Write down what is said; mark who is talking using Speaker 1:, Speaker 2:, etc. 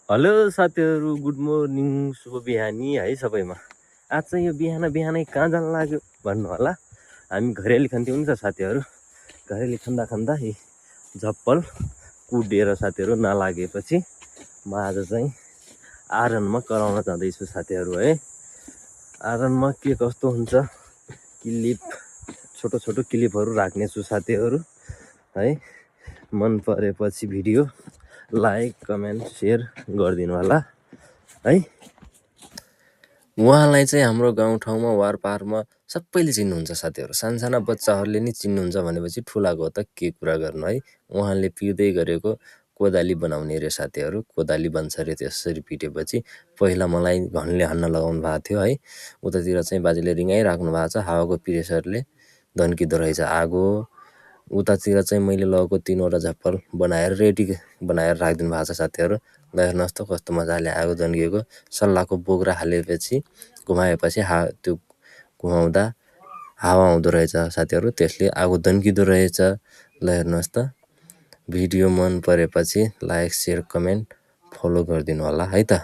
Speaker 1: Hello साथीहरू, good morning, शुभ बिहानी है सबैमा। आज चाहिँ यो बिहानै कहाँ जान लाग्यो भन्नु होला। हामी घरेली खान्थ्यौँ नि त साथीहरू। घरेली खाँदा खाँदा झप्पल कुदेर साथीहरू नलागेपछि म आज चाहिँ आरनमा कराउन जाँदैछु साथीहरू है। आरनमा के कस्तो हुन्छ क्लिप, छोटो छोटो क्लिपहरू राख्नेछु साथीहरू है। मन परेपछि भिडियो लाइक कमेन्ट सेयर गरिदिनु होला है। उहाँलाई चाहिँ हाम्रो गाउँठाउँमा वारपारमा सबैले चिन्नुहुन्छ साथीहरू। सानसाना बच्चाहरूले नि चिन्नुहुन्छ भनेपछि ठुलाको त के कुरा गर्नु है। उहाँले पिउँदै गरेको कोदाली बनाउने रे साथीहरू। कोदाली बन्छ अरे त्यसरी पिटेपछि। पहिला मलाई घनले हान्न लगाउनु भएको थियो है। उतातिर चाहिँ बाजेले रिङाइराख्नु भएको छ, हावाको प्रेसरले धन्किँदो रहेछ आगो। उतातिर चाहिँ मैले लगेको 3वटा झप्पल बनाएर रेडी बनाएर राखिदिनु भएको छ साथीहरू। ल हेर्नुहोस् त कस्तो मजाले आगो धन्किएको। सल्लाहको बोक्रा हालेपछि घुमाएपछि त्यो घुमाउँदा हावा आउँदो रहेछ साथीहरू, त्यसले आगो धन्किँदो रहेछ। ल हेर्नुहोस् त। भिडियो मन परेपछि लाइक सेयर कमेन्ट फलो गरिदिनु होला है त।